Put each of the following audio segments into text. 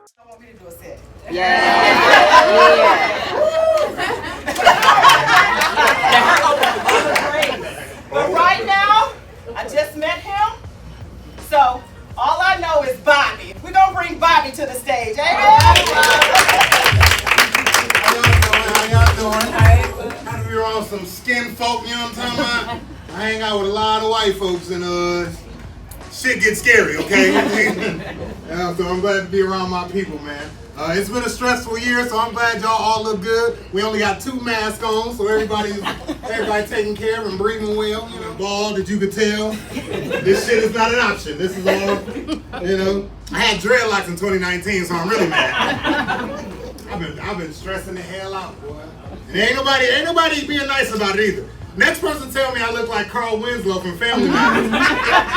I want me to do a set. Yeah. But right now, I just met him, so all I know is Bobby. We're going to bring Bobby to the stage. Amen? How y'all doing? How do we on some skin folk, you know what I'm talking about? I hang out with a lot of white folks and shit gets scary, okay? So I'm glad to be around my people, man. It's been a stressful year, so I'm glad y'all all look good. We only got 2 masks on, so everybody taking care of and breathing well. You know, bald, as you could tell. This shit is not an option. This is all, you know. I had dreadlocks in 2019, so I'm really mad. I've been stressing the hell out, boy. And ain't nobody being nice about it either. Next person tell me I look like Carl Winslow from Family Matters.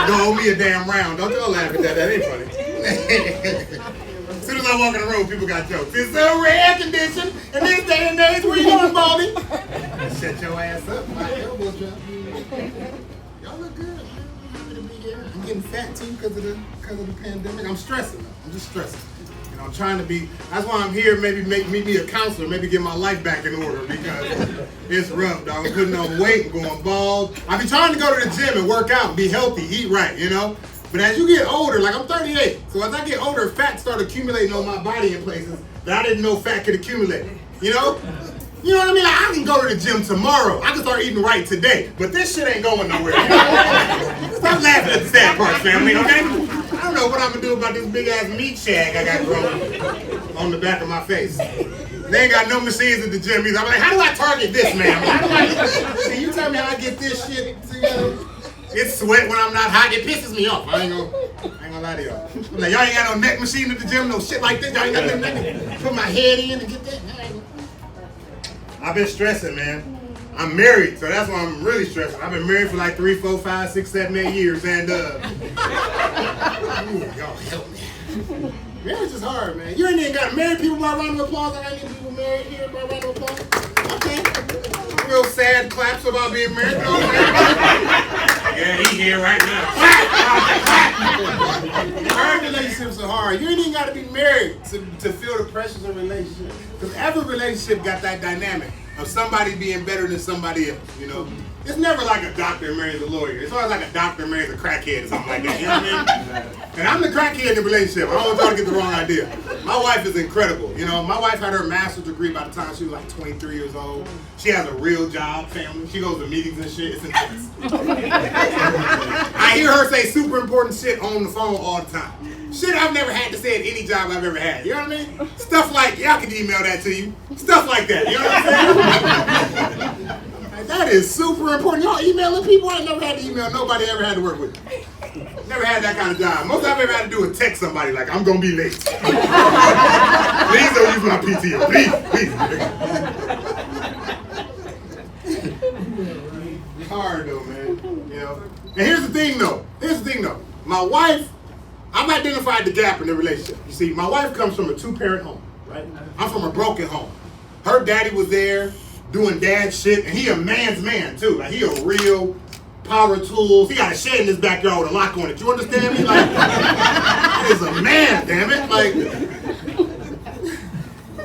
Don't owe me a damn round. Don't y'all laugh at that. That ain't funny. As soon as I walk in the room, people got jokes. It's a rare condition in this day and age. Where you going, Baldy? Shut your ass up. My elbow drop. Y'all look good, man. I'm happy to be here. I'm getting fat too because of the pandemic. I'm stressing though. I'm just stressing. You know, I'm trying to be. That's why I'm here. Maybe make me be a counselor. Maybe get my life back in order because it's rough, dog. I'm putting on weight and going bald. I be trying to go to the gym and work out, and be healthy, eat right. You know. But as you get older, like I'm 38, so as I get older, fat start accumulating on my body in places that I didn't know fat could accumulate. You know? You know what I mean? Like I can go to the gym tomorrow. I can start eating right today. But this shit ain't going nowhere. You know? Stop laughing at the sad parts, family, okay? I don't know what I'm gonna do about this big ass meat shag I got growing on the back of my face. They ain't got no machines at the gym either. I'm like, how do I target this, man? Can you tell me how I get this shit together? It's sweat when I'm not hot. It pisses me off. I ain't gonna lie to y'all. I'm like, y'all ain't got no neck machine at the gym, no shit like this. Y'all ain't got no neck. Put my head in and get that. I've been stressing, man. I'm married, so that's why I'm really stressing. I've been married for like 3, 4, 5, 6, 7, 8 years, and y'all help me. Marriage is hard, man. You ain't even got married people by round of applause. I ain't even people married here by round of applause. Okay. Real sad claps about being married. You know what I'm saying? Yeah, he here right now. Marriage relationships are hard. You ain't even got to be married to feel the pressures of a relationship. Because every relationship got that dynamic of somebody being better than somebody else, you know? It's never like a doctor marries a lawyer. It's always like a doctor marries a crackhead or something like that, you know what I mean? And I'm the crackhead in the relationship. I don't want y'all to get the wrong idea. My wife is incredible. You know, my wife had her master's degree by the time she was like 23 years old. She has a real job, family. She goes to meetings and shit. It's intense. I hear her say super important shit on the phone all the time. Shit I've never had to say at any job I've ever had. You know what I mean? Stuff like, yeah, I can email that to you. Stuff like that. You know what I'm saying? That is super important. Y'all emailing people? I ain't never had to email nobody I ever had to work with. Never had that kind of job. Most I've ever had to do is text somebody like, I'm gonna be late. Please don't use my PTO. Please. It's hard though, man. You know. And here's the thing though. My wife, I've identified the gap in the relationship. You see, my wife comes from a 2-parent home, right? I'm from a broken home. Her daddy was there doing dad shit, and he a man's man too. Like he a real power tools. He got a shed in his backyard with a lock on it. You understand me? Like that is a man, damn it. Like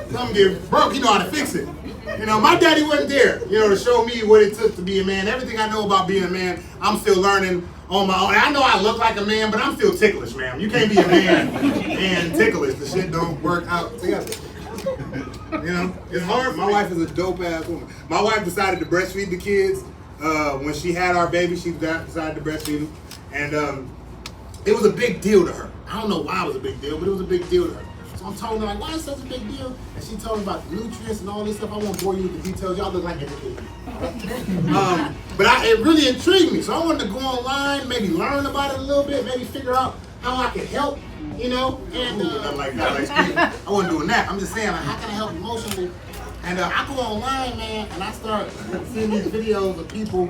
something get broke, you know how to fix it. You know, my daddy wasn't there, you know, to show me what it took to be a man. Everything I know about being a man, I'm still learning on my own. I know I look like a man, but I'm still ticklish, man. You can't be a man and ticklish. The shit don't work out together. You know, it's hard. My wife is a dope ass woman. My wife decided to breastfeed the kids when she had our baby. She decided to breastfeed them, and it was a big deal to her. I don't know why it was a big deal, but it was a big deal to her. So I'm telling her like, why is it such a big deal? And she told me about the nutrients and all this stuff. I won't bore you with the details. Y'all look like educated people. But it really intrigued me. So I wanted to go online, maybe learn about it a little bit, maybe figure out how I could help. You know, and I wasn't doing that. I'm just saying, like, how can I help emotionally? And I go online, man, and I start seeing these videos of people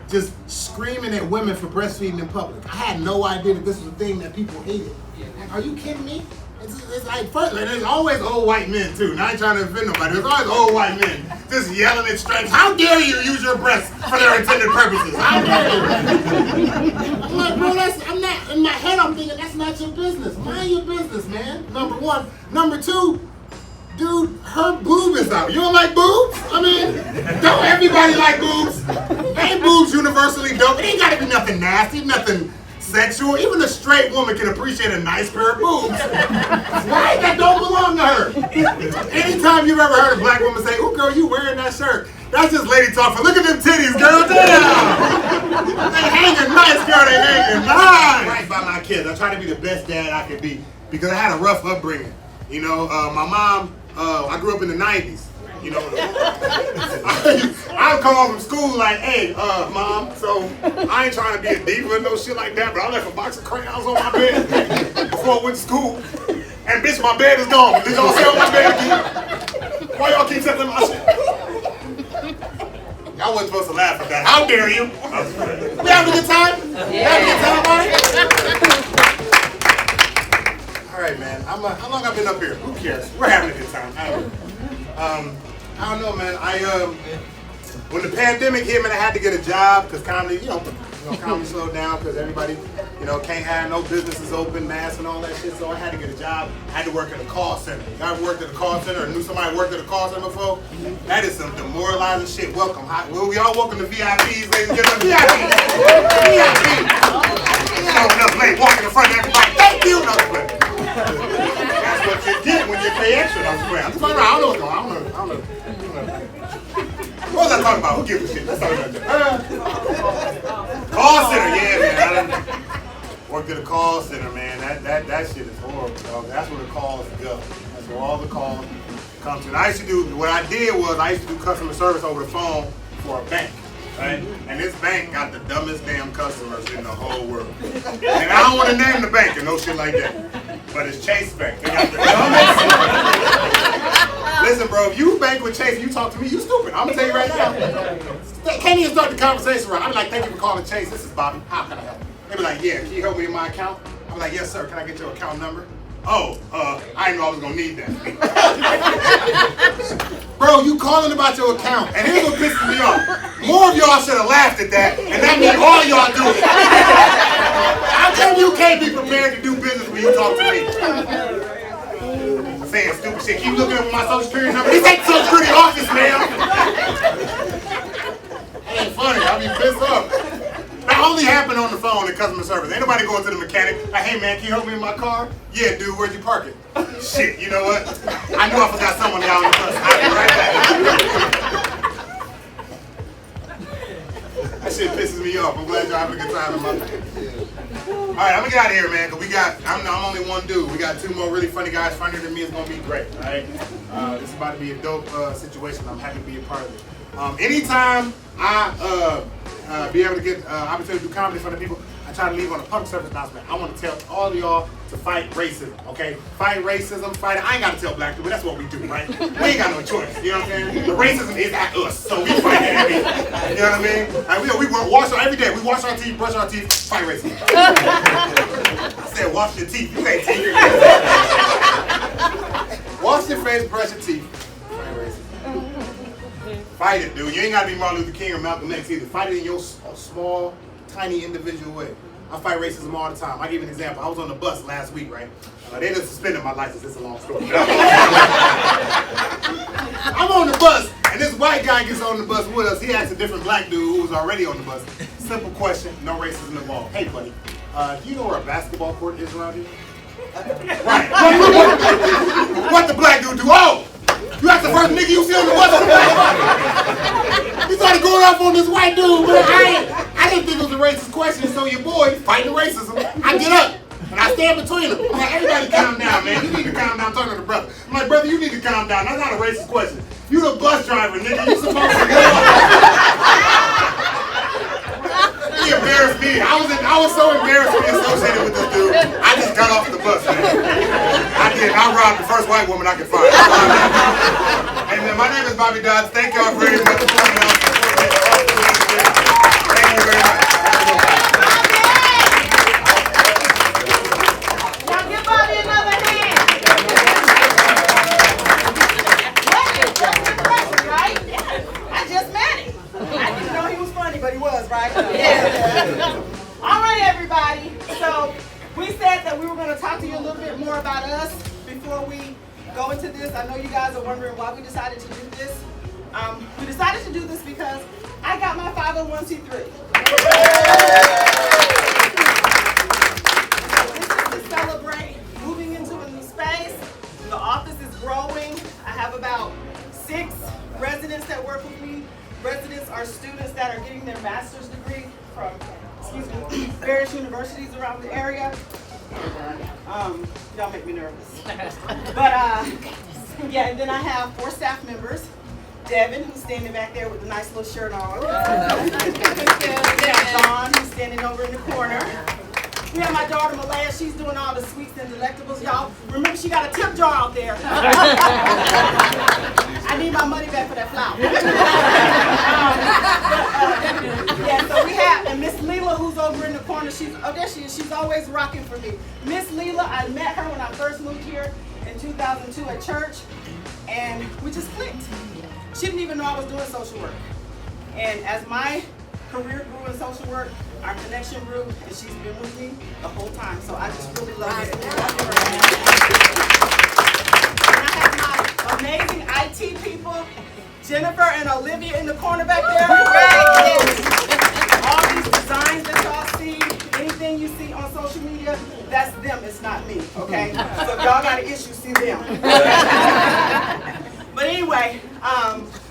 just screaming at women for breastfeeding in public. I had no idea that this was a thing that people hated. Like, are you kidding me? It's like, first, like, there's always old white men, too. Now I ain't trying to offend nobody. There's always old white men just yelling at strangers. How dare you use your breasts for their intended purposes? How dare you? I'm like, bro, I'm not, in my head, I'm I'm thinking that's not your business. Mind your business, man. Number one. Number two, dude, her boob is out. You don't like boobs? I mean, don't everybody like boobs? Ain't boobs universally dope? It ain't gotta be nothing nasty, nothing sexual. Even a straight woman can appreciate a nice pair of boobs. Right? That don't belong to her. Anytime you've ever heard a black woman say, "Oh, girl, you wearing that shirt?" That's just lady talk for, look at them titties, girl, damn! They hanging nice, girl, they hanging nice! Right by my kids. I try to be the best dad I could be because I had a rough upbringing. You know, my mom, I grew up in the 90s. You know, I'd come home from school like, hey, mom, so I ain't trying to be a diva and no shit like that, but I left a box of crayons on my bed before I went to school. And bitch, my bed is gone. Did y'all sell my bed again? Why y'all keep selling my shit? Y'all wasn't supposed to laugh at that. How dare you? We having a good time? Having a good time, all right, man. How long I've been up here? Who cares? We're having a good time. I don't know, man. When the pandemic hit, man, I had to get a job because comedy, comedy slowed down because everybody, can't have no businesses open, masks and all that shit. So I had to get a job. I had to work at a call center. I worked at a call center or knew somebody worked at a call center before. That is some demoralizing shit. Welcome. Well, we all welcome to VIPs, ladies and gentlemen. VIPs. Showing up late, walking in front of everybody. Thank you. No, that's what you get when you pay extra. I don't know what's going on. I don't know. What was I talking about? Who gives a shit? Let's talk about that. Call center, yeah, man. I worked at a call center, man. That shit is horrible, dog. That's where the calls go. That's where all the calls come to. And I used to do customer service over the phone for a bank. Right? And this bank got the dumbest damn customers in the whole world. And I don't want to name the bank and no shit like that. But it's Chase Bank. They got the dumbest. Listen, bro, if you bank with Chase and you talk to me, you stupid. I'm going to tell you right now. Can't even start the conversation right. I'm like, thank you for calling Chase. This is Bobby. How can I help you? They be like, yeah, can you help me in my account? I'm like, yes, sir. Can I get your account number? Oh, I didn't know I was going to need that. Bro, you calling about your account, and here's what pisses me off. More of y'all should have laughed at that, and that means all y'all do it. How come you can't be prepared to do business when you talk to me? Saying stupid shit. Keep looking at my social security number. This ain't the social security office, man. That ain't funny. I be pissed off. That only happened on the phone in customer service. Ain't nobody going to the mechanic. Like, hey man, can you help me in my car? Yeah, dude, where'd you park it? Shit, you know what? I knew I forgot someone out on the bus. I'll be right back. That shit pisses me off. I'm glad y'all having a good time in my life. Alright, I'm gonna get out of here, man, because I'm only one dude. We got two more really funny guys, funnier than me. It's gonna be great, alright? This is about to be a dope situation. I'm happy to be a part of it. Anytime I be able to get opportunity to do comedy in front of people, I try to leave on a public service announcement. I want to tell all of y'all to fight racism, okay? Fight racism, fight it. I ain't got to tell black people, that's what we do, right? We ain't got no choice, you know what I'm saying? The racism is at us, so we fight it every day. You know what I mean? And we wash every day. We wash our teeth, brush our teeth, fight racism. I said wash your teeth, you ain't teeth. Wash your face, brush your teeth, fight racism. Fight it, dude. You ain't got to be Martin Luther King or Malcolm X either. Fight it in your small, tiny, individual way. I fight racism all the time. I'll give you an example. I was on the bus last week, right? They just suspended my license. It's a long story. I'm on the bus, and this white guy gets on the bus with us. He asks a different black dude who was already on the bus. Simple question, no racism involved. Hey, buddy, do you know where a basketball court is around here? Right. What the black dude do? Oh! You asked the first nigga you see on the bus. He started going off on this white dude, but I didn't think it was a racist question, so your boy fighting racism. I get up and I stand between them. I'm like, everybody calm down, man. You need to calm down. I'm talking to the brother. I'm like, brother, you need to calm down. That's not a racist question. You the bus driver, nigga. You supposed to go up. He embarrassed me. I was so embarrassed to be associated with this dude. I just got off the bus, man. I did. I robbed the first white woman I could find. Hey, man, my name is Bobby Dodds. Thank y'all very much for coming out. Thank you very much. Now give Bobby another hand. That's impressive, right? I just met him. I didn't know he was funny, but he was, right? Yeah. All right, everybody. So we said before we go into this, I know you guys are wondering why we decided to do this. We decided to do this because I got my 501c3. So this is to celebrate moving into a new space. The office is growing. I have about 6 residents that work with me. Residents are students that are getting their master's degree from, various universities around the area. Y'all make me nervous. But yeah, and then I have 4 staff members. Devin, who's standing back there with the nice little shirt on. We got Dawn, who's standing over in the corner. We have my daughter Malaya. She's doing all the sweets and delectables, y'all. Remember, she got a tip jar out there. I need my money back for that flour. Yeah, so we have, and Miss Leela, who's over in the corner. There she is. She's always rocking for me. Miss Leela, I met her when I first moved here in 2002 at church, and we just clicked. She didn't even know I was doing social work. And as my career grew in social work, our connection grew, and she's been with me the whole time. So I just really love it. And I have my amazing IT people, Jennifer and Olivia in the corner back there. All these designs that y'all see, anything you see on social media, that's them, it's not me, okay? So if y'all got an issue, see them. But anyway,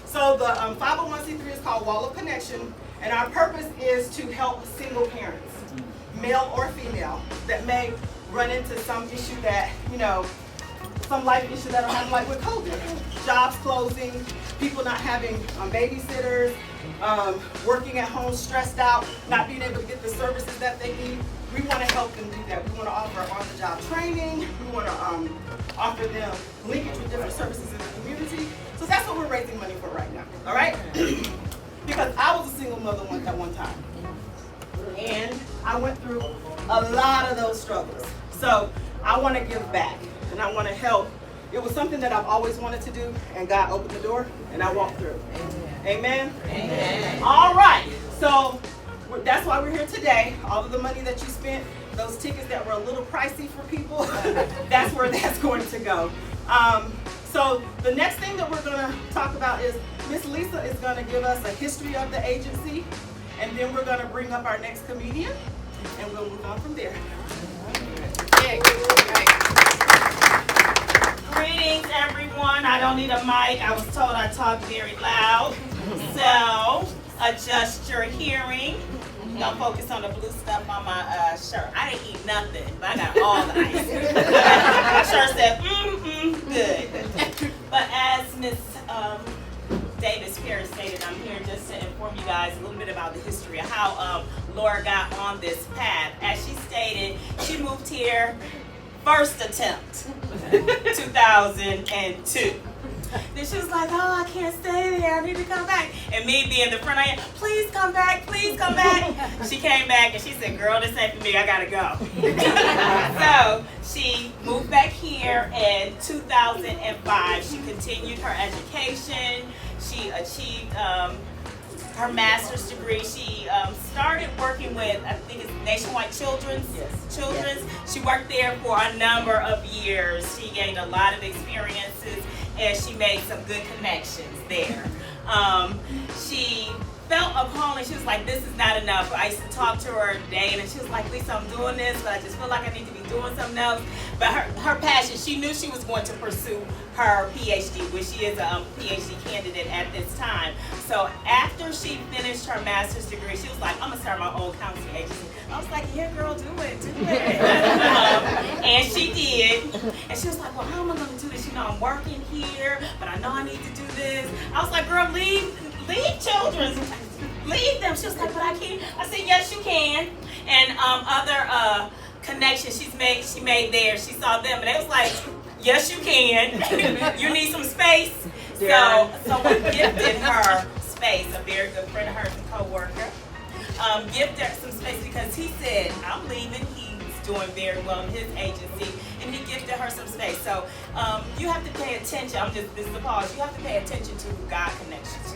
so the 501c3 is called Wall of Connection, and our purpose is to help single parents, male or female, that may run into some issue that, some life issue that are having, like with COVID. Jobs closing, people not having babysitters, working at home stressed out, not being able to get the services that they need. We want to help them do that. We want to offer on-the-job training. We want to offer them linkage with different services in the community. So that's what we're raising money for right now, all right? Because I was a single mother at one time. And I went through a lot of those struggles. So I want to give back, and I want to help. It was something that I've always wanted to do, and God opened the door, and I walked through. Amen? Amen. All right. So that's why we're here today. All of the money that you spent, those tickets that were a little pricey for people, that's where that's going to go. So the next thing that we're going to talk about is Miss Lisa is going to give us a history of the agency, and then we're going to bring up our next comedian, and we'll move on from there. Greetings, everyone. I don't need a mic. I was told I talk very loud. So adjust your hearing. Don't focus on the blue stuff on my shirt. I didn't eat nothing, but I got all the ice. My shirt said, good. But as Miss Davis Perry stated, I'm here just to inform you guys a little bit about the history of how Laura got on this path. As she stated, she moved here first attempt, 2002. Then she was like, oh, I can't stay there, I need to come back. And me being the friend I am, please come back, please come back. She came back and she said, girl, this ain't for me, I gotta go. So she moved back here in 2005. She continued her education. She achieved her master's degree. She started working with, I think it's Nationwide Children's. She worked there for a number of years. She gained a lot of experiences, and she made some good connections there. She felt a calling. She was like, this is not enough. I used to talk to her daily, and she was like, Lisa, I'm doing this, but I just feel like I need to be doing something else. But her passion, she knew she was going to pursue her PhD, which she is a PhD candidate at this time. So after she finished her master's degree, she was like, I'm gonna start my own counseling agency. I was like, yeah, girl, do it. And she did. And she was like, well, how am I gonna do this? I'm working here, but I know I need to do this. I was like, girl, leave children. Leave them. She was like, but I can't. I said, yes, you can. And other connections she made there, she saw them, and they was like, yes, you can. You need some space. So we gifted her space. A very good friend of hers and co-worker gifted her some space because he said, I'm leaving. He's doing very well in his agency, and he gifted her some space. So you have to pay attention. This is a pause. You have to pay attention to who God connects you to.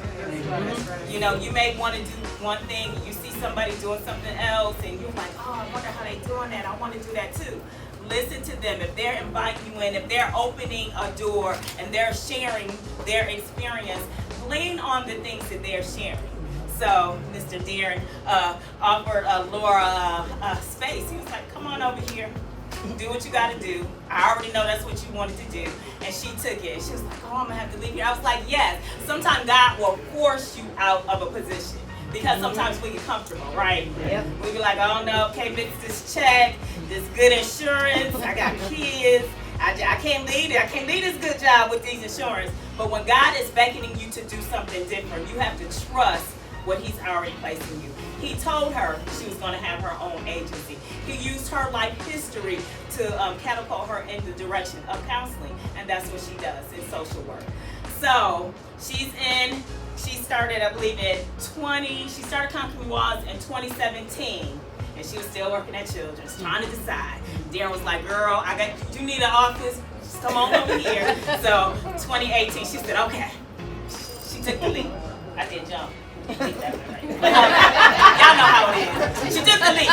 You know, you may want to do one thing, you see somebody doing something else, and you're like, oh, I wonder how they doing that. I want to do that too. Listen to them. If they're inviting you in, if they're opening a door and they're sharing their experience, lean on the things that they're sharing. So Mr. Darren offered Laura space. He was like, come on over here. Do what you got to do. I already know that's what you wanted to do. And she took it. She was like, oh, I'm going to have to leave here. I was like, yes. Sometimes God will force you out of a position. Because sometimes we get comfortable, right? Yep. We be like, oh no, okay, mix this check, this good insurance, I got kids, I can't leave it. I can't leave this good job with these insurance. But when God is beckoning you to do something different, you have to trust what He's already placed in you. He told her she was going to have her own agency. He used her life history to catapult her in the direction of counseling, and that's what she does in social work. So she started, I believe, she started Conquering Walls in 2017, and she was still working at Children's, trying to decide. Darren was like, girl, you need an office, just come on over here. So 2018, she said, okay. She took the leap. I did jump. Y'all know how it is. She took the leap.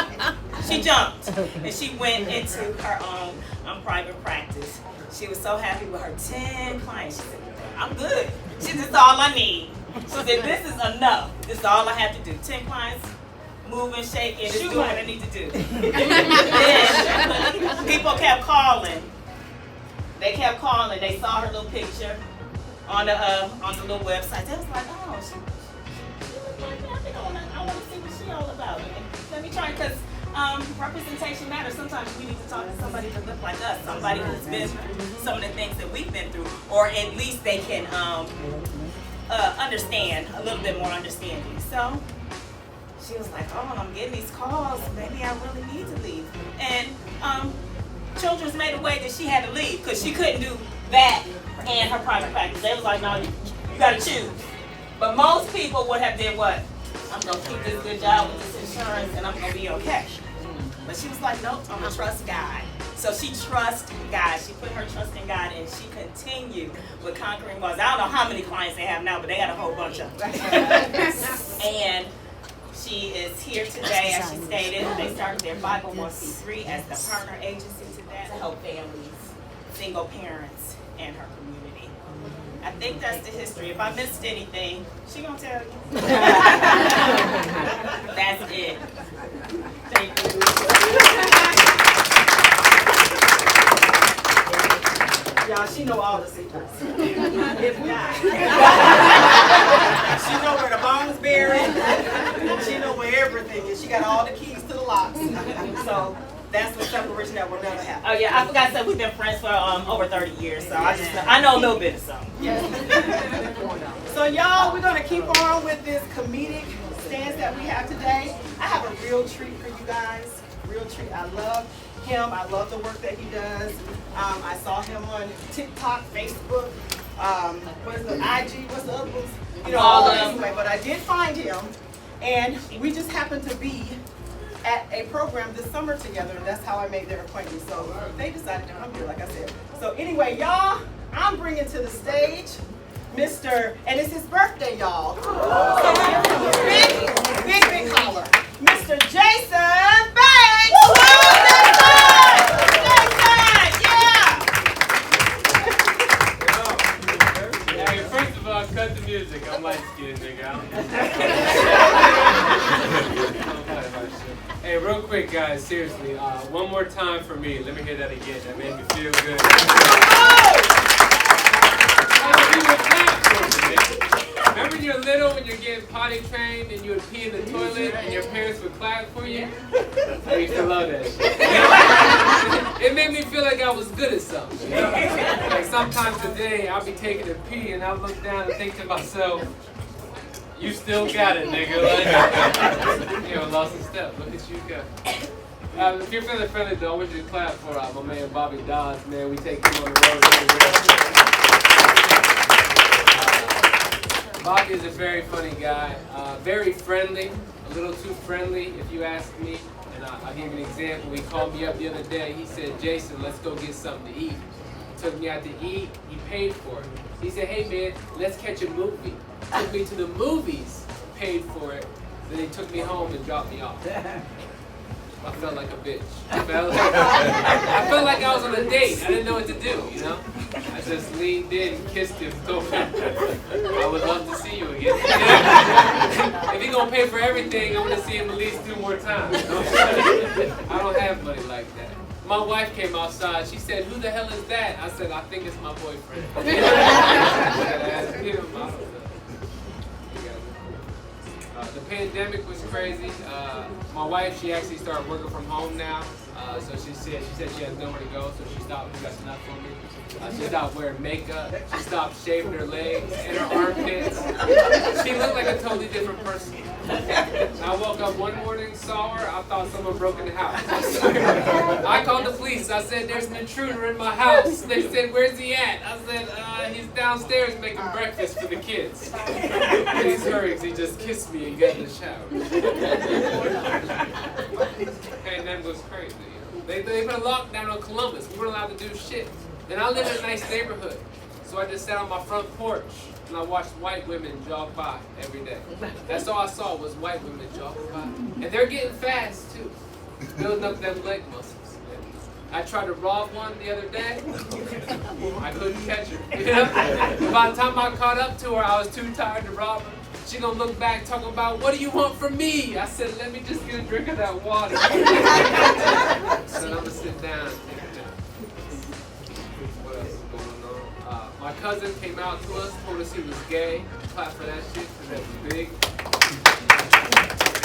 She jumped, and she went into her own private practice. She was so happy with her 10 clients. She said, I'm good. She said, this is all I need. She said, this is enough. This is all I have to do. 10 clients, moving, shaking, just doing what I need to do. Then people kept calling. They kept calling. They saw her little picture on the little website. They was like, oh, she look like that. I want to see what she all about. Let me try, because representation matters. Sometimes we need to talk to somebody that look like us, somebody who's been through some of the things that we've been through, or at least they can understand, a little bit more understanding. So she was like, oh, I'm getting these calls, maybe I really need to leave. And Children's made a way that she had to leave, because she couldn't do that and her private practice. They was like, no, you gotta choose. But most people would have did what? I'm gonna keep this good job with this insurance and I'm gonna be okay. But she was like, nope, I'm gonna trust God. So she trusts God. She put her trust in God, and she continued with Conquering Walls. I don't know how many clients they have now, but they got a whole bunch of them. And she is here today, as she stated. They started their 501c3 as the partner agency to that, to help families, single parents, and her community. I think that's the history. If I missed anything, she gonna tell you. That's it. Thank you. Y'all, she know all the secrets. If not. She know where the bones buried. She know where everything is. She got all the keys to the locks. So that's the separation that will never happen. Oh yeah, I forgot to say we've been friends for over 30 years, so I know a little bit of something. Yes. So y'all, we're gonna keep on with this comedic stance that we have today. I have a real treat for you guys. Real treat. I love him. I love the work that he does. I saw him on TikTok, Facebook, what is the IG, what's the other ones? You know, all anyway, but I did find him, and we just happened to be at a program this summer together, and that's how I made their acquaintance. So they decided to come here, like I said. So anyway, y'all, I'm bringing to the stage Mr., and it's his birthday, y'all. So big holler. Mr. Jason Banks! Hey, first of all, cut the music. I'm light-skinned, nigga. Hey, real quick, guys, seriously, one more time for me. Let me hear that again. That made me feel good. Remember when you're little, when you're getting potty trained and you would pee in the toilet and your parents would clap for you? I used to love that shit. It made me feel like I was good at something. You know? Like sometimes today I'll be taking a pee and I'll look down and think to myself, you still got it, nigga. Like, you know, lost a step. Look at you go. If you're feeling friendly, though, I want you to clap for my man Bobby Dodds, man. We take him on the road. Bobby is a very funny guy, very friendly, a little too friendly, if you ask me. And I'll give you an example. He called me up the other day. He said, Jason, let's go get something to eat. He took me out to eat. He paid for it. He said, hey, man, let's catch a movie. Took me to the movies, paid for it. Then he took me home and dropped me off. I felt like a bitch. I felt like I was on a date. I didn't know what to do, you know? I just leaned in, kissed him, told him, I would love to see you again. If he's gonna pay for everything, I want to see him at least 2 more times. You know? I don't have money like that. My wife came outside. She said, "Who the hell is that?" I said, "I think it's my boyfriend." The pandemic was crazy. My wife, she actually started working from home now. So she said she has nowhere to go, so she stopped. She got enough for me. She stopped wearing makeup. She stopped shaving her legs and her armpits. She looked like a totally different person. I woke up one morning, saw her. I thought someone broke in the house. I called the police. I said, "There's an intruder in my house." They said, "Where's he at?" I said, "He's downstairs making breakfast for the kids." Please hurry, because he just kissed me and got in the shower. And that was crazy. They put a lockdown on Columbus. We weren't allowed to do shit. And I live in a nice neighborhood. So I just sat on my front porch and I watched white women jog by every day. That's all I saw was white women jogging by. And they're getting fast too. Building up them leg muscles. I tried to rob one the other day. I couldn't catch her. You know? By the time I caught up to her, I was too tired to rob her. She gonna look back talking about, "What do you want from me?" I said, "Let me just get a drink of that water." So I'm gonna sit down. What else is going on? My cousin came out to us, told us he was gay. Clap for that shit, because that was big.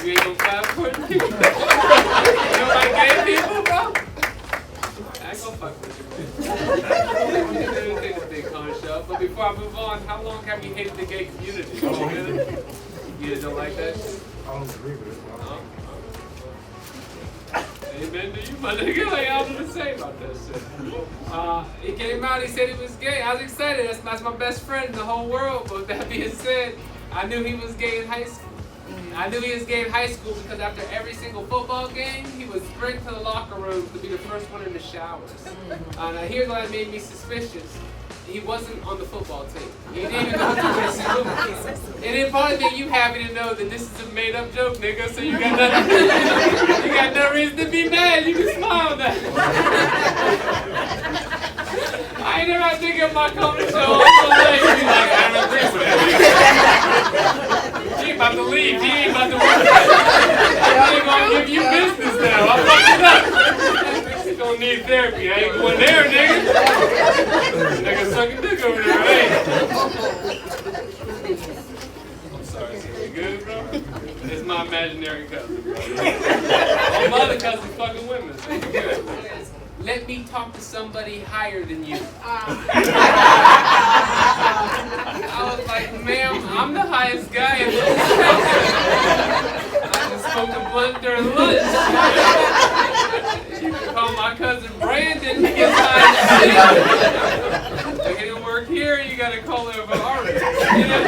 You ain't gonna clap for it? You don't like gay people, bro? I ain't gonna fuck with you, man. Everything is big on the show. But before I move on, how long have you hated the gay community? You just don't like that shit? I don't agree with it. Amen to you, my nigga. Like, I was gonna say about that shit. He came out, he said he was gay. I was excited. That's my best friend in the whole world. But with that being said, I knew he was gay in high school. I knew he was gay in high school because after every single football game, he would sprint to the locker room to be the first one in the showers. Now here's what made me suspicious. He wasn't on the football team. He didn't even go to the school. And it probably make you happy to know that this is a made-up joke, nigga. So you got no reason to be mad. You can smile now. I ain't never had to think of my comedy show all my life. He's like, I don't agree with that. He ain't about to leave. He ain't about to work. He ain't gonna give you business now. I fucked it up. You don't need therapy. I ain't going there, nigga. Nigga sucking dick over there, right? I'm sorry, sir. You good, bro? It's my imaginary cousin, bro. All my other cousins fucking women, so you good. Let me talk to somebody higher than you. I was like, "Ma'am, I'm the highest guy in this house. I just smoked a blunt during lunch. You can call my cousin Brandon. He gets high as shit. If he don't work here, you gotta call him an artist. You know?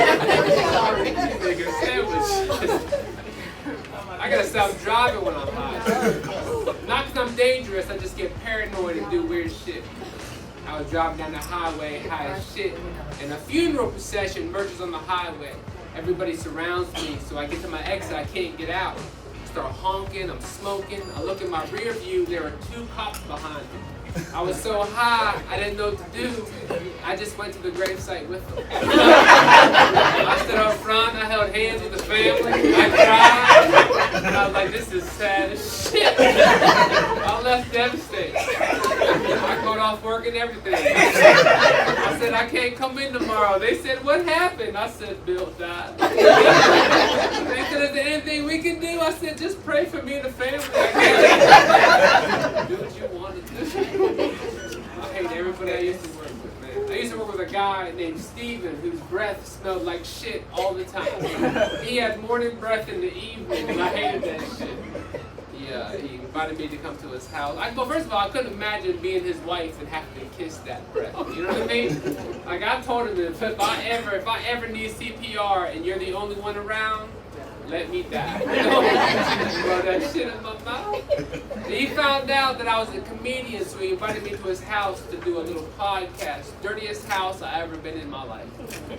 Make a sandwich. I gotta stop driving when I'm high. Not because I'm dangerous, I just get paranoid and do weird shit. I was driving down the highway, high as shit, and a funeral procession merges on the highway. Everybody surrounds me, so I get to my exit, I can't get out. I start honking, I'm smoking. I look in my rear view, there are 2 cops behind me. I was so high, I didn't know what to do. I just went to the gravesite with them. I stood up front, I held hands with the family, I cried. And I was like, this is sad as shit. I left devastated. I called off work and everything. I said, I can't come in tomorrow. They said, what happened? I said, Bill died. They said, is there anything we can do? I said, just pray for me and the family. Do what you want to do. I hate everybody I used to work with, man. I used to work with a guy named Steven whose breath smelled like shit all the time. He had morning breath in the evening, and I hated that shit. Yeah, he invited me to come to his house. Well, first of all, I couldn't imagine being his wife and having to kiss that breath. You know what I mean? Like I told him, if I ever need CPR and you're the only one around, let me die. Brought that shit in my mouth. And he found out that I was a comedian, so he invited me to his house to do a little podcast. Dirtiest house I ever been in my life.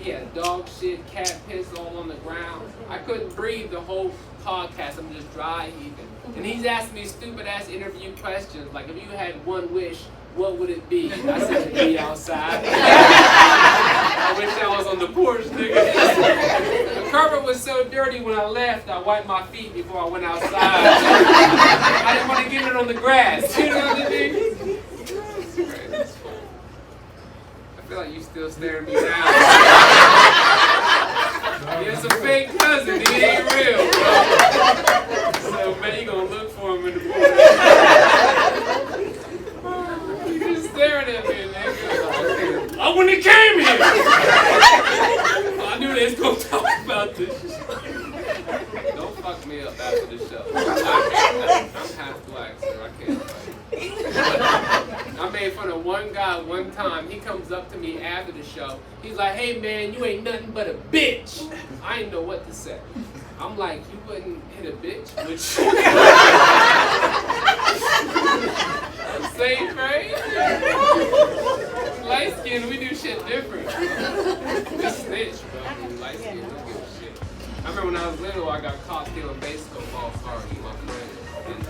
He had dog shit, cat piss all on the ground. I couldn't breathe the whole podcast. I'm just dry heaving. And he's asking me stupid ass interview questions like, if you had one wish, what would it be? I said, to be outside. I wish I was on the porch, nigga. The carpet was so dirty when I left, I wiped my feet before I went outside. I didn't want to get it on the grass. You know what I mean? It's fun. I feel like you still staring me down. It's a fake cousin. He ain't real, bro. So, man, you gonna look for him in the morning. You just staring at me, nigga. I wouldn't have came here. I knew they was gonna talk about this. Don't fuck me up after the show. I'm half black, so I can't fight. I made fun of one guy one time. He comes up to me after the show. He's like, "Hey man, you ain't nothing but a bitch." I didn't know what to say. I'm like, "You wouldn't hit a bitch?" Which I'm saying, right? Light skin, we do shit different. We snitch, bro. Light skin, we don't give a shit. I remember when I was little, I got caught stealing baseball cards with my friends. And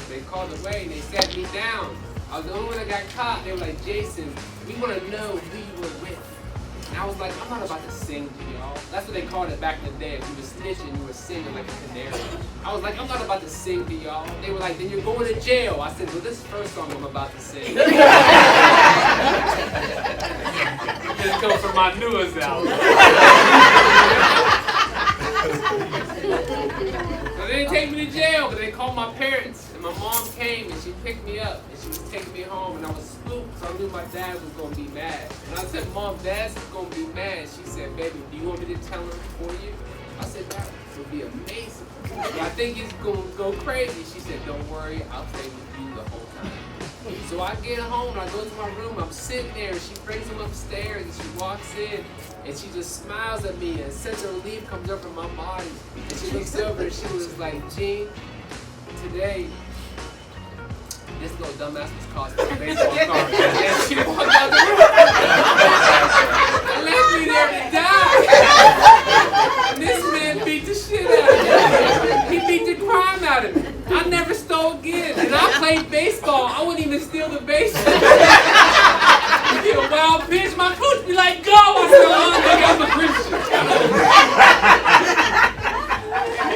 they called away and they sat me down. I was the only one that got caught. They were like, "Jason, we want to know who you were with." And I was like, "I'm not about to sing to y'all." That's what they called it back in the day. If you were snitching, you were singing like a canary. I was like, "I'm not about to sing to y'all." They were like, "Then you're going to jail." I said, "Well, this first song I'm about to sing." This comes from my newest album. So they didn't take me to jail, but they called my parents. And my mom came and she picked me up and she was taking me home and I was spooked, so I knew my dad was going to be mad. And I said, "Mom, Dad's going to be mad." She said, "Baby, do you want me to tell her for you?" I said, "That would be amazing. But I think he's going to go crazy." She said, "Don't worry, I'll stay with you the whole time." So I get home and I go to my room, I'm sitting there and she brings him upstairs and she walks in and she just smiles at me and a sense of relief comes up from my body. And she looks over and she was like, "Gene, today, this little dumbass was costing a baseball card." And she walked out the room. And left me there to die. And this man beat the shit out of me. He beat the crime out of me. I never stole again. And I played baseball. I wouldn't even steal the baseball. You get a wild pitch, my coach be like, "Go!" I said, "Oh, nigga, I'm a Christian."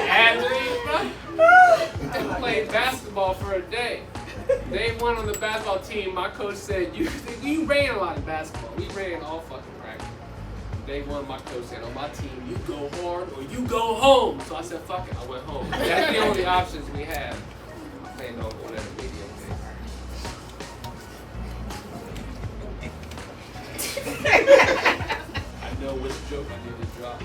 Athlete, bro. I played basketball for a day. Day one on the basketball team, my coach said, you ran a lot of basketball. We ran all fucking practice. Day one, my coach said, "On my team, you go hard or you go home." So I said, "Fuck it," I went home. That's the only options we have. I'm playing on whatever video game. I know which joke I need to drop. I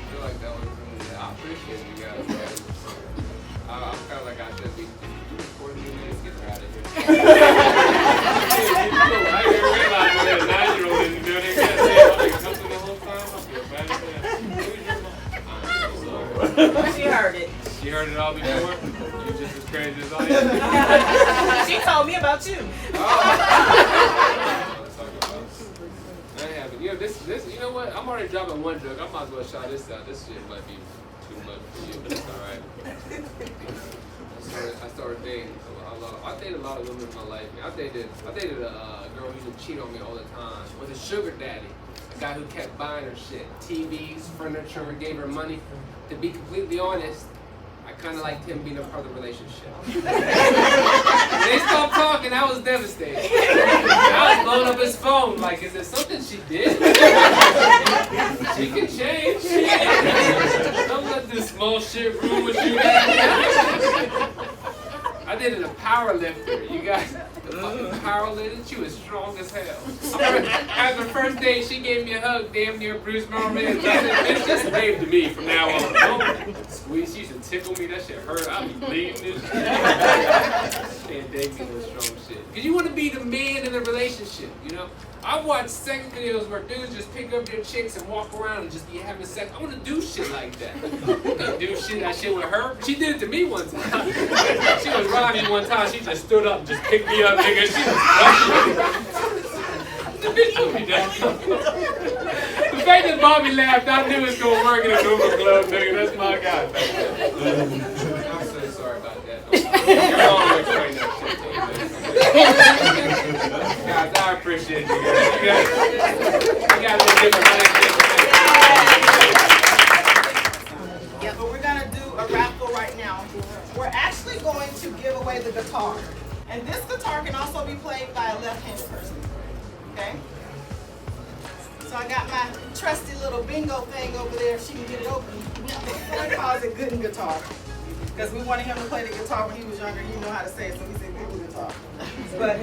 feel like that was really, I appreciate you guys. I felt like I should be recording you, man. Get her out of here. I didn't realize that a 9-year-old in the building. I've been coming the whole time. I feel bad as hell. Who's your mom? I'm so sorry. She heard it. She heard it all before? You just as crazy as I am. She told me about you. Let's talk about that happened. You know, this, you know what? I'm already dropping one joke. I might as well shout this out. This shit might be too much for you, but it's alright. I started dating a lot. I dated a lot of women in my life. Man. I dated a girl who used to cheat on me all the time with a sugar daddy. A guy who kept buying her shit. TVs, furniture, gave her money. To be completely honest, I kind of liked him being a part of the relationship. When they stopped talking, I was devastated. I was blowing up his phone like, is there something she did? She can change. Don't let this small shit ruin what you got. I did a power lifter. You guys, the fucking power lifter, she was strong as hell. I remember after the first day, she gave me a hug, damn near Bruce Norman. I said, "Bitch, just wave to me from now on." Don't squeeze, she used to tickle me, that shit hurt. I'd be bleeding this shit. understand dating and strong shit. Because you want to be the man in the relationship, you know? I watch sex videos where dudes just pick up their chicks and walk around and just be having sex. I want to do shit like that. I can't do that shit with her. She did it to me one time. She was riding me one time. She just stood up and just picked me up, nigga. She was the bitch put me down. The fact that Bobby laughed, I knew it was going to work in a Google Club, nigga. That's my guy. I'm so sorry about that. You're always explain that shit to me. Guys, I appreciate you guys. You guys are different Yeah, but we're gonna do a raffle right now. We're actually going to give away the guitar. And this guitar can also be played by a left-handed person. Okay? So I got my trusty little bingo thing over there if she can get it open. He calls it Gooden guitar. Because we wanted him to play the guitar when he was younger. He didn't know how to say it, so we said Gooden guitar. But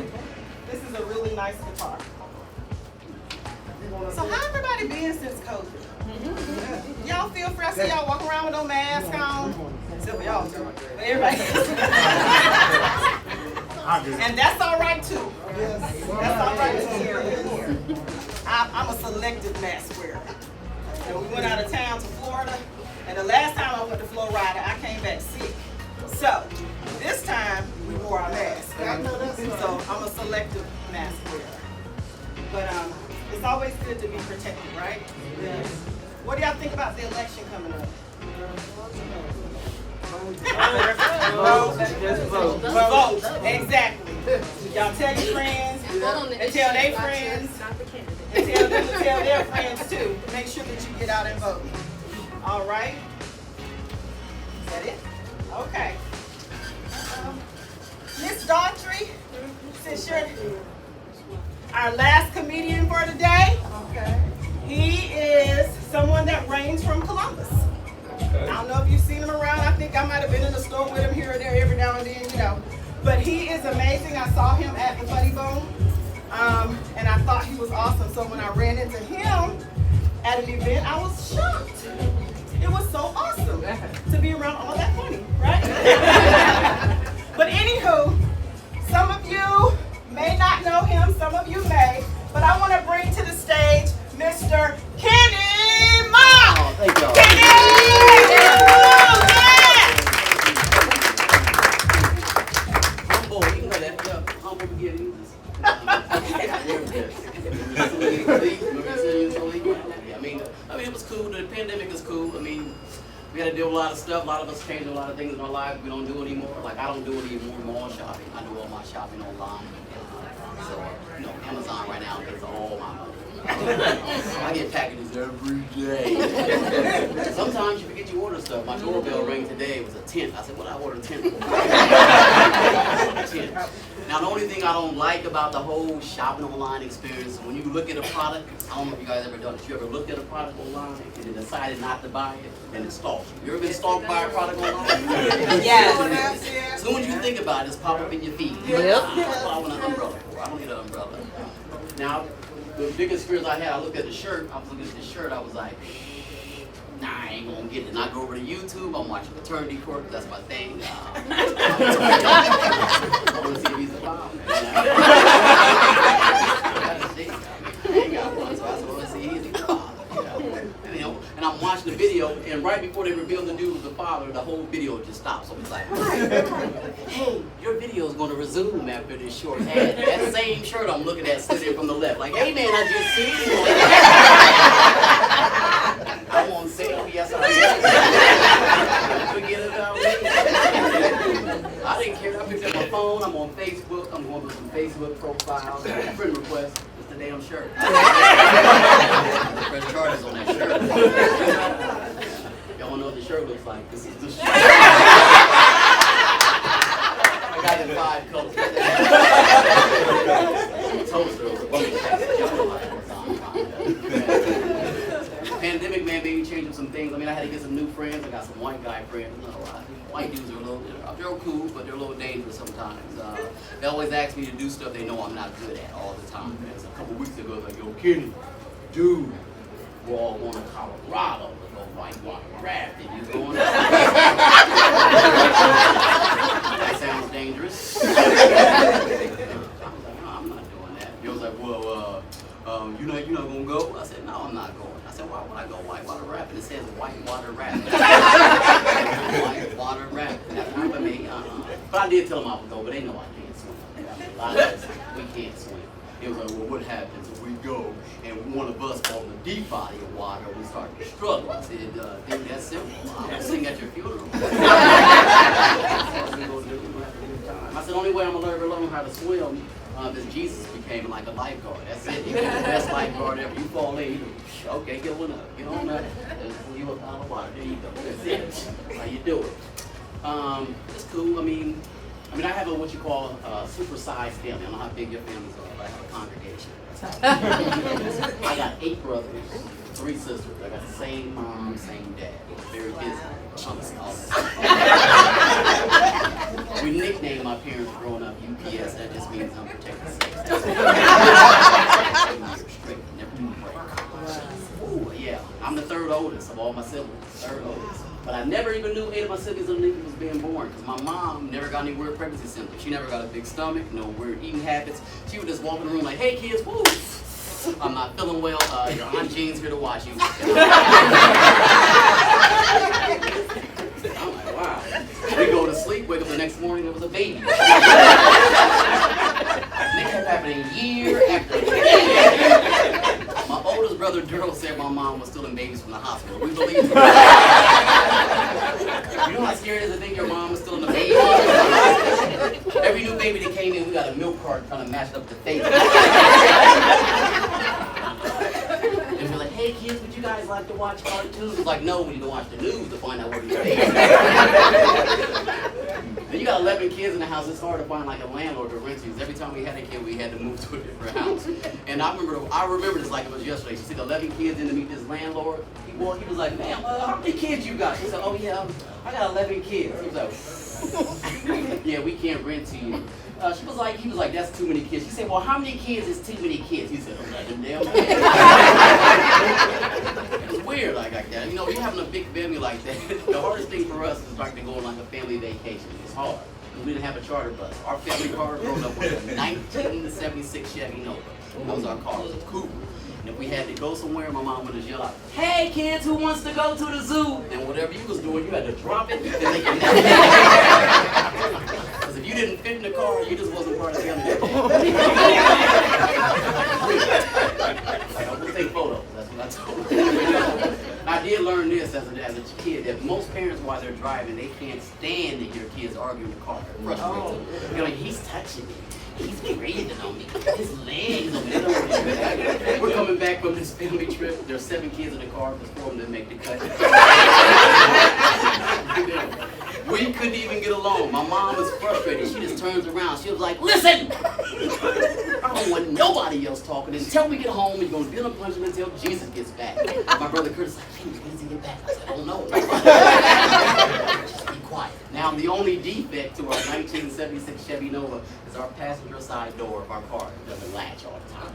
this is a really nice guitar. So how everybody been since COVID? Y'all feel free? I see y'all walk around with no mask on. Except for y'all, but everybody. And that's all right too. That's all right too. I'm a selective mask wearer. And we went out of town to Florida, and the last time I went to Florida, I came back sick. So this time we wore our masks. So I'm a selective mask wearer. But it's always good to be protected, right? Yes. What do y'all think about the election coming up? Vote. Exactly. Y'all tell your friends, and tell their friends, and tell them to tell their friends too. Make sure that you get out and vote. All right? Is that it? Okay. Miss Daughtry, since you're our last comedian for today, he is someone that reigns from Columbus. I don't know if you've seen him around. I think I might have been in the store with him here or there every now and then, you know. But he is amazing. I saw him at the Funny Bone, and I thought he was awesome. So when I ran into him at an event, I was shocked. It was so awesome to be around all that funny, right? But anywho, some of you may not know him, some of you may, but I want to bring to the stage Mr. Kenny Ma! Oh, thank y'all. Kenny! Humble, you know that. Yeah, humble beginnings. I mean, it was cool. The pandemic is cool. I mean, we had to deal with a lot of stuff. A lot of us changed a lot of things in our lives we don't do anymore. Like, I don't do any more mall shopping. I do all my shopping online. So, you know, Amazon right now gets all my money. I get packages every day. Sometimes you forget you order stuff. My doorbell rang today. It was a tent. I said, what I ordered a tent for? Tent. Now, the only thing I don't like about the whole shopping online experience, when you look at a product, I don't know if you guys ever done it. You ever looked at a product online and then decided not to buy it, and it stalks you? You ever been stalked by a product online? Yes. As soon as you think about it, it's pop up in your feed. Yep. I want an umbrella for. I don't need an umbrella. Now, the biggest experience I had, I looked at the shirt. I was looking at the shirt. I was like, nah, I ain't gonna get it. And I go over to YouTube. I'm watching Paternity Court. That's my thing. I want to see if he's a mom. I ain't got one, so I want to see if he's a father. You know, and I'm watching the video, and right before they revealed the dude was the father, the whole video just stops. So it's like, hey, your video is going to resume after this short ad. That same shirt I'm looking at sitting from the left. Like, hey man, I just seen you. I'm on sale, yes I am. Forget about me. I didn't care. I picked up my phone. I'm on Facebook. I'm going to some Facebook profiles. Friend request. It's the damn shirt. Press charges on that shirt. Y'all know what the shirt looks like. This is the shirt. I got it in 5 colors. Toaster. Pandemic, man, made me change up some things. I mean, I had to get some new friends. I got some white guy friends. You know, white dudes are a little, they're cool, but they're a little dangerous sometimes. They always ask me to do stuff they know I'm not good at all the time. And so a couple weeks ago, I was like, yo, Kenny, dude, we're all going to Colorado to go whitewater rafting. You going? That sounds dangerous. you're not gonna go? I said, no, I'm not going. I said, why would I go? Whitewater rafting. It says whitewater rafting. Whitewater rafting. That's not for me. But I did tell them I would go, but they know I can't swim. A lot of us, we can't swim. It was like, well, what happens if we go and one of us fall in a deep body of water and we start to struggle? I said, dude, that's simple. I'll sing at your funeral. I said, the only way I'm going to learn how to swim is Jesus became like a lifeguard. That's it. He was the best lifeguard ever. You fall in, okay, get one up. Get on up. Pull you up out of water. There you go. That's it. How you do it. It's cool. I mean, I have what you call a supersized family. I don't know how big your families are, but I have a congregation. I got 8 brothers, 3 sisters. I got the same mom, same dad. Very busy. We nicknamed my parents growing up UPS. That just means unprotected sex. Straight, never do a break. Ooh, yeah. I'm the 3rd oldest of all my siblings. 3rd oldest. But I never even knew 8 of my siblings was being born because my mom never got any weird pregnancy symptoms. She never got a big stomach, no weird eating habits. She would just walk in the room like, hey kids, woo! I'm not feeling well. Your Aunt Jean's here to watch you. I'm like, wow. We go to sleep, wake up the next morning, there was a baby. And it kept happening year after year. My oldest brother, Daryl, said my mom was stealing babies from the hospital. We believe it. You know how scary it is to think your mom was stealing a baby? Every new baby that came in, we got a milk cart trying to match up the face. And we're like, hey kids, would you guys like to watch cartoons? It's like, no, we need to watch the news to find out what these babies Then you got 11 kids in the house. It's hard to find like a landlord to rent to. Every time we had a kid, we had to move to a different house. And I remember this like it was yesterday. She took 11 kids in to meet this landlord. He was like, ma'am, how many kids you got? She said, oh yeah, I got 11 kids. He was like, yeah, we can't rent to you. He was like, that's too many kids. She said, well, how many kids is too many kids? He said, 11 damn. It was weird like that. You know, you're having a big family like that. The hardest thing for us is like to go on like a family vacation. It's hard. We didn't have a charter bus. Our family car growing up was a 1976 Chevy Nova. That was our car. It was a coupe. And if we had to go somewhere, my mom would just yell out, hey kids, who wants to go to the zoo? And whatever you was doing, you had to drop it. Because if you didn't fit in the car, you just wasn't part of the family. We'll take photos. That's what I told them. I did learn this as a kid, that most parents, while they're driving, they can't stand to hear kids argue in the car. They're frustrated. You're like, he's touching me. He's breathing on me. His legs on me. We're coming back from this family trip. There's 7 kids in the car. There's 4 of them that make the cut. We couldn't even get along. My mom was frustrated. She just turns around. She was like, listen! I don't want nobody else talking until we get home. You're going to be on a punishment until Jesus gets back. My brother Curtis is like, when does he get back? I said, I don't know. Just be quiet. Now, the only defect to our 1976 Chevy Nova is our passenger side door of our car. It doesn't latch all the time.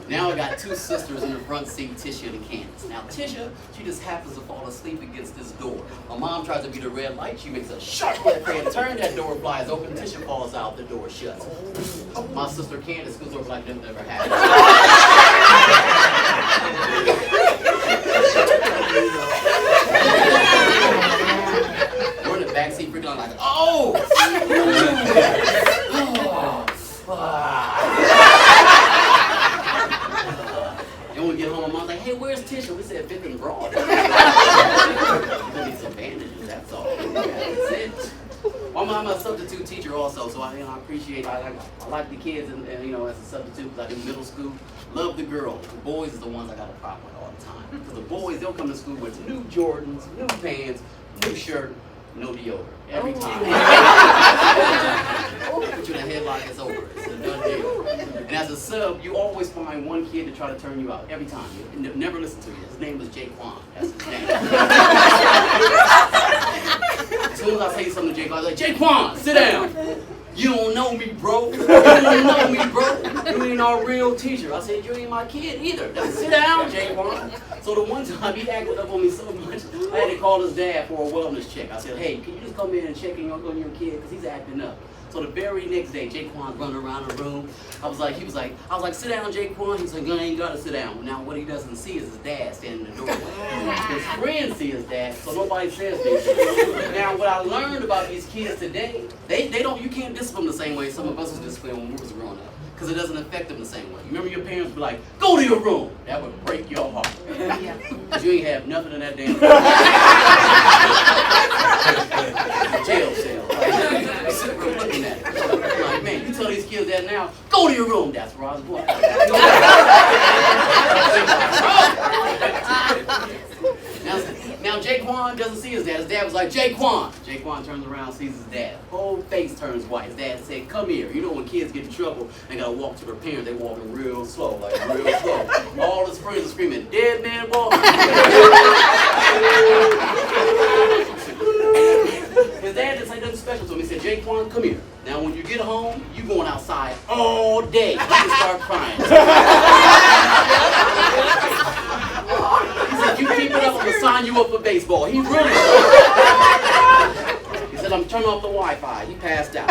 Now I got 2 sisters in the front seat, Tisha and Candace. Now Tisha, she just happens to fall asleep against this door. My mom tries to beat a red light. She makes a sharp left hand turn. That door flies open. Tisha falls out. The door shuts. My sister Candace goes over like nothing ever happened. We're in the backseat freaking out like, oh! And when we get home, my mom's like, hey, where's Tisha? We said 5th and Broad. We need some bandages, that's all. That's it. I'm a substitute teacher also, so I appreciate, I like the kids and as a substitute, because I do middle school. Love the girls. The boys is the ones I got a problem with all the time. Because the boys, they'll come to school with new Jordans, new pants, new shirt, no deodorant. Every time. Put you in a headlock, it's over. It's a done deal. And as a sub, you always find one kid to try to turn you out. Every time. You never listen to you. His name was Jaquan. That's his name. As soon as I say something to Jaquan, I was like, Jaquan, sit down. You don't know me, bro. You don't know me, bro. You ain't our real teacher. I said, you ain't my kid either. Now, sit down, Jaquan. So the one time he acted up on me so much, I had to call his dad for a wellness check. I said, hey, can you just come in and check in on your kid? Because he's acting up. So the very next day, Jaquan's running around the room. I was like, sit down, Jaquan. He's like, I ain't gotta sit down. Now what he doesn't see is his dad standing in the doorway. His friends see his dad, so nobody says anything. Now what I learned about these kids today, they don't, you can't discipline them the same way some of us was disciplined when we was growing up. Because it doesn't affect them the same way. You remember your parents be like, go to your room. That would break your heart. Because you ain't have nothing in that damn jail cell. We're looking at it. Like, man, you tell these kids that now, go to your room. That's where I was born. Now Jaquan doesn't see his dad. His dad was like, Jaquan. Jaquan turns around, sees his dad. Whole face turns white. His dad said, come here. You know when kids get in trouble, they gotta walk to their parents. They walking real slow, like real slow. All his friends are screaming, dead man walking. His dad didn't say nothing special to him. He said, Jaquan, come here. Now when you get home, you going outside all day. You can start crying. He said, you keep it up, I'm gonna sign you up for baseball. He really He said, I'm turning off the Wi-Fi. He passed out.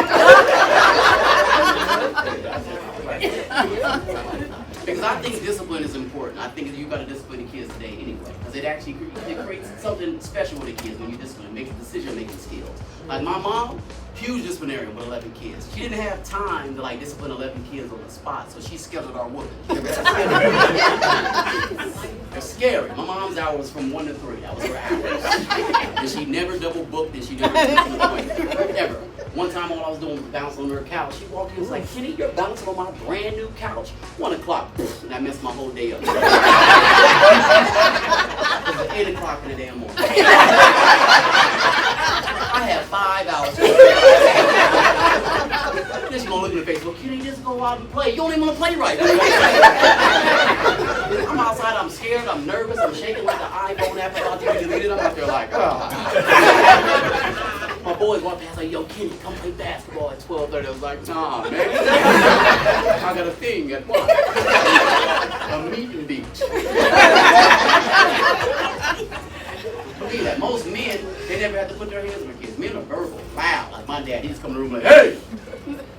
Because I think discipline is important. I think that you got to discipline the kids today anyway. Because it actually creates something special with the kids when you discipline. It makes decision-making skills. Like my mom, huge disciplinarian with 11 kids. She didn't have time to like discipline 11 kids on the spot, so she scheduled our women. They're scary. My mom's hours was from 1 to 3. That was her hours. And she never double booked, and she never missed an appointment. Ever. One time all I was doing was bouncing on her couch. She walked in and was like, Kenny, you're bouncing on my brand new couch. 1 o'clock. And I messed my whole day up. It was 8 o'clock in the damn morning. I had 5 hours. Then she gonna look in the face, well, Kenny, just go out and play. You don't even want to play right. I'm outside, I'm scared, I'm nervous, I'm shaking like an iPhone after about to be deleted. I'm out there like, oh. My boys walked past like, yo, Kenny, come play basketball at 12:30. I was like, nah, man. I got a thing at 1. A meet and beach. Believe that. Most men, they never have to put their hands on their kids. Men are verbal, loud. Like my dad, he just come in the room like, hey!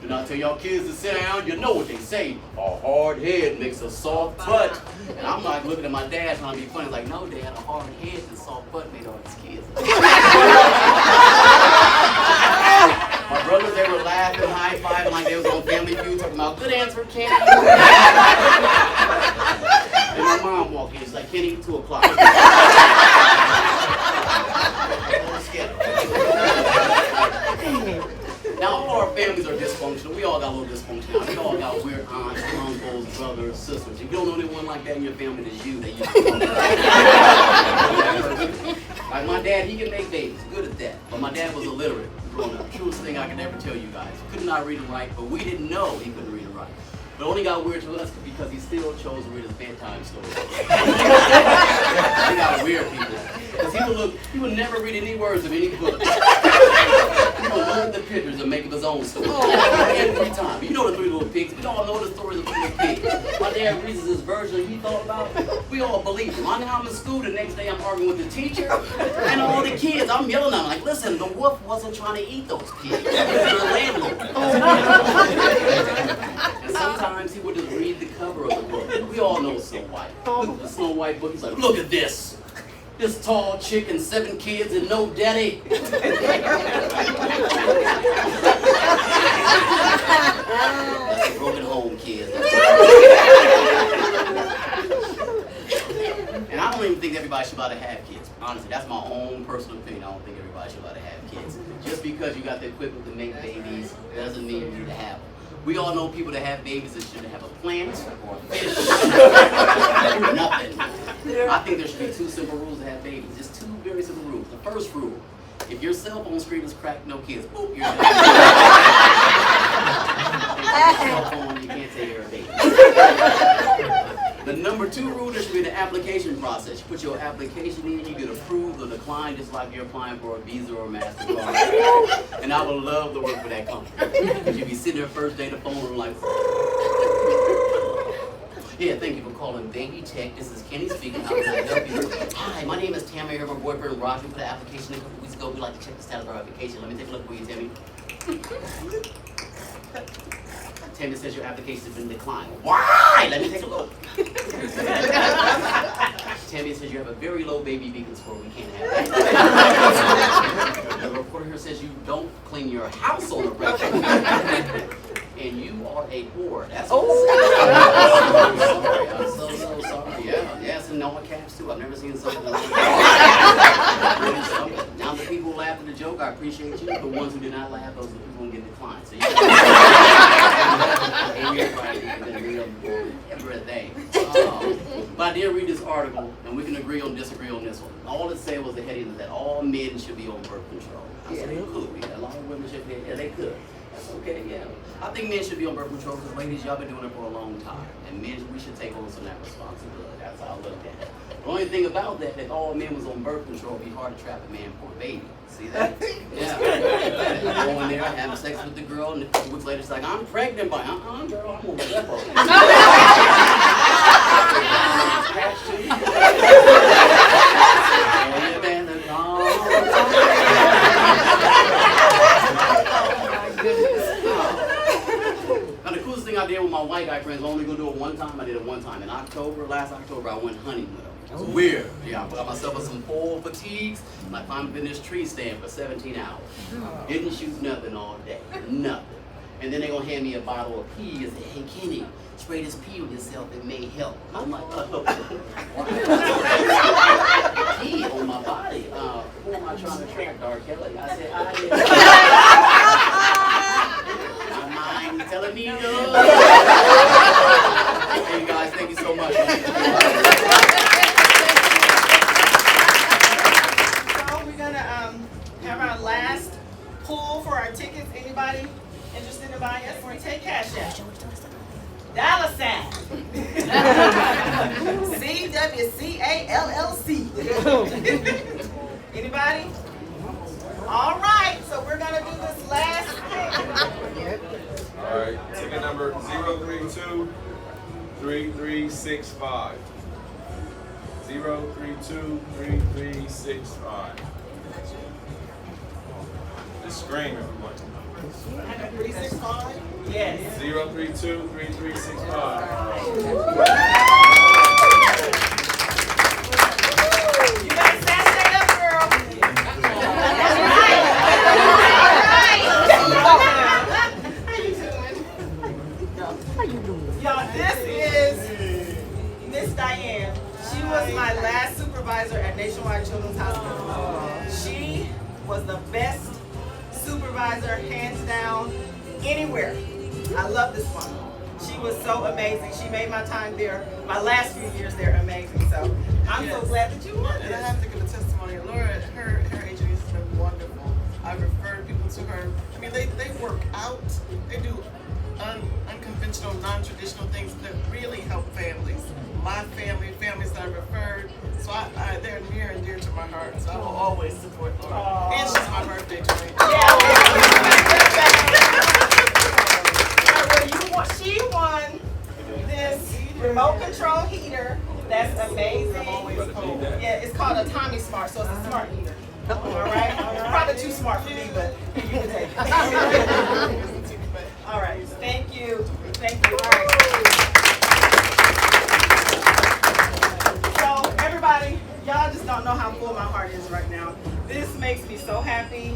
Do not tell y'all kids to sit down. You know what they say. A hard head makes a soft butt. And I'm like looking at my dad trying to be funny. Like, no, Dad, a hard head and a soft butt made all these kids. My brothers, they were laughing, high-fiving like they was on Family Feud, talking about, good answer, Kenny. And my mom walked in. She's like, Kenny, 2 o'clock. Now, all our families are dysfunctional. We all got a little dysfunction. We all got weird aunts, uncles, brothers, sisters. If you don't know anyone like that in your family, it's you that you Like my dad, he can make babies. Good at that. But my dad was illiterate growing up. Truest thing I can ever tell you guys. Could not read and write, but we didn't know he couldn't read and write. But it only got weird to us because he still chose to read his bedtime stories. He got weird people. Because he would never read any words of any book. He would look at the pictures and make up his own story. Every time. You know the 3 Little Pigs. We all know the stories of 3 Little Pigs. My dad reads his version he thought about. We all believe him. I know I'm in school, the next day I'm arguing with the teacher and all the kids. I'm yelling at them like, listen, the wolf wasn't trying to eat those pigs. It was the landlord. And sometimes he would just read the cover of the book. We all know Snow White. Look at the Snow White book. He's like, look at this. This tall chick and 7 kids and no daddy. Broken home kids. And I don't even think everybody should about to have kids. Honestly, that's my own personal opinion. I don't think everybody should about to have kids. Just because you got the equipment to make babies doesn't mean you need to have them. We all know people that have babies that shouldn't have a plant or a fish. Nothing. I think there should be 2 simple rules to have babies. Just 2 very simple rules. The first rule, if your cell phone screen is cracked, no kids. Boop, you're done. Cell phone, you can't take care of babies. The number 2 rule, there should be the application process. You put your application in, you get approved or declined just like you're applying for a Visa or a MasterCard. And I would love to work for that company. Because you'd be sitting there first day in the phone room like, yeah, thank you for calling Baby Tech. This is Kenny speaking. How can I help you? Hi, my name is Tammy. Here, my boyfriend Roger put an application in a couple weeks ago. We'd like to check the status of our application. Let me take a look for you, Tammy. Tammy says your application has been declined. Why? Let me take a look. Tammy says you have a very low baby beacon score. We can't have that. The reporter here says you don't clean your house on a regular basis. And you are a whore. That's what I'm so sorry. Yeah, yes, and no one caps too. I've never seen something like that. Now the people who laughed at the joke, I appreciate you. The ones who did not laugh, those are the people who get declined. So everything. But I did read this article, and we can agree or disagree on this one. All it said was the heading is that all men should be on birth control. I said they could be. A lot of women should be. Yeah, they could. That's okay, yeah. I think men should be on birth control because, ladies, y'all been doing it for a long time. And men, we should take on some of that responsibility. That's how I look at it. The only thing about that, if all men was on birth control, it'd be hard to trap a man for a baby. See that? Yeah. Go in there, having sex with the girl, and a couple weeks later, she's like, I'm pregnant by, girl, I'm on the level. Now the coolest thing I did with my white guy friends, I'm only gonna do it one time. I did it one time in October. Last October, I went hunting with them. It was weird. Yeah, I got myself with some full fatigues, and I climbed up in this tree stand for 17 hours. Didn't shoot nothing all day, nothing. And then they gonna hand me a bottle of pee and say, hey Kenny, spray this pee on yourself, it may help. I'm like, pee on my body. Who am I trying to track, R. Kelly? I said, my mind is telling me no. Hey guys, thank you so much. So we're gonna have our last pull for our tickets. Anybody interested in buying us? We take cash out. $. CWCALLC. Anybody? All right, so we're gonna do this last thing. All right, ticket number 032-3365. 032-3365. Just scream if you want. 365? Yes. 032-3365. You better stand straight up, girl. That's right. How you doing? Y'all, this is Miss Diane. She was my last supervisor at Nationwide Children's Hospital. She was the best supervisor, hands down, anywhere. I love this woman. She was so amazing. She made my time there, my last few years there, amazing. So I'm so glad that you won And I this. have to give a testimony. Laura, her agency has been wonderful. I refer people to her. I mean, they work out. They do unconventional, non-traditional things that really help families. My family, families that I referred. So they're near and dear to my heart. So I will always support Laura. Aww. And she's my birthday twin. She won this remote control heater. That's amazing. Yeah, it's called a Tommy Smart, so it's a smart heater. All right? Probably too smart for me, but you can take it. All right. Thank you. Thank you. All right. So everybody, y'all just don't know how full my heart is right now. This makes me so happy.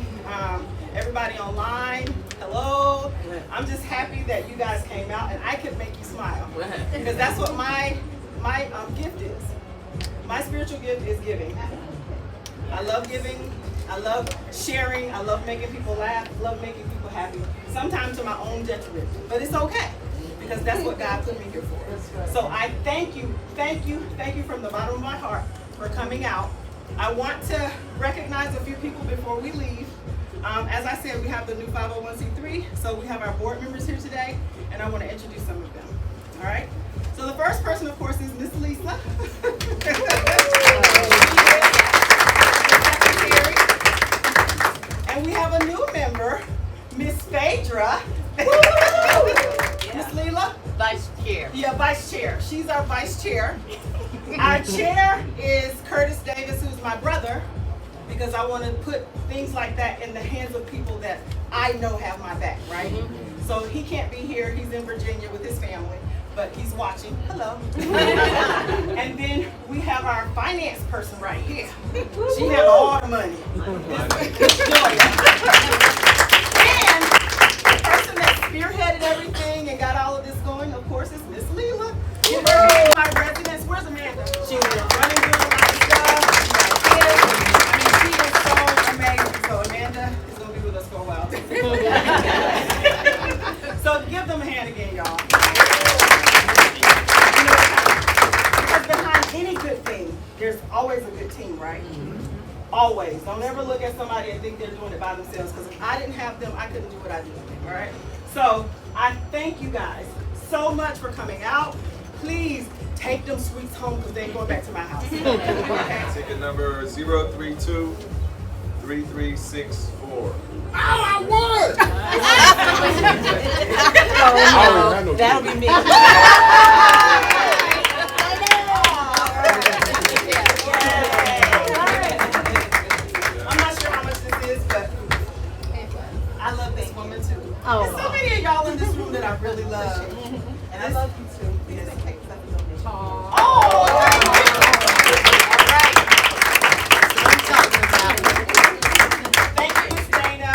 Everybody online, hello. I'm just happy that you guys came out and I could make you smile. Because that's what my gift is. My spiritual gift is giving. I love giving. I love sharing. I love making people laugh. I love making people happy. Sometimes to my own detriment. But it's okay. Because that's what God put me here for. So I thank you from the bottom of my heart for coming out. I want to recognize a few people before we leave. As I said, we have the new 501c3, so we have our board members here today, and I want to introduce some of them. All right? So the first person, of course, is Miss Lisa. And we have a new member, Miss Phaedra. Miss Leela? Vice Chair. Yeah, Vice Chair. She's our Vice Chair. Our Chair is Curtis Davis, who's my brother, because I want to put things like that in the hands of people that I know have my back, right? So he can't be here. He's in Virginia with his family, but he's watching. Hello. And then we have our finance person right here. She has all the money. It's Joya. And the person that spearheaded everything and got all of this going, of course, is Miss Leela. Give her a hand, my residence. Where's Amanda? She was running through a lot of stuff. She is so amazing. So Amanda is going to be with us for a while. So give them a hand again, y'all. You know, because behind any good thing, there's always a good team, right? Always. Don't ever look at somebody and think they're doing it by themselves, because if I didn't have them, I couldn't do what I do. All right? So I thank you guys so much for coming out. Please take them sweets home, because they ain't going back to my house. Okay? Ticket number 032-3364. Oh, I won! That'll be me. I'm not sure how much this is, but I love this woman too. There's so many of y'all in this room that I really love. And I love you too. Because thank you, Miss Dana.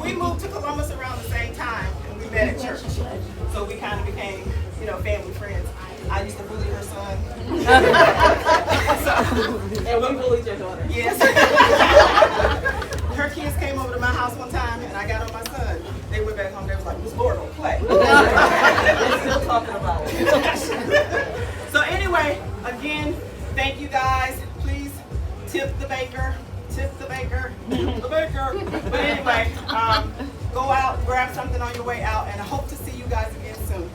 We moved to Columbus around the same time, and we met at church. So we kind of became, family friends. I used to bully her son. And we bullied your daughter. Yes. Her kids came over to my house one time, and I got on my son. They went back home. They was like, "Miss Lord, don't play." They're still talking about it. So anyway, again, thank you guys. Please tip the baker. Tip the baker. Tip the baker. But anyway, go out, grab something on your way out, and I hope to see you guys again soon.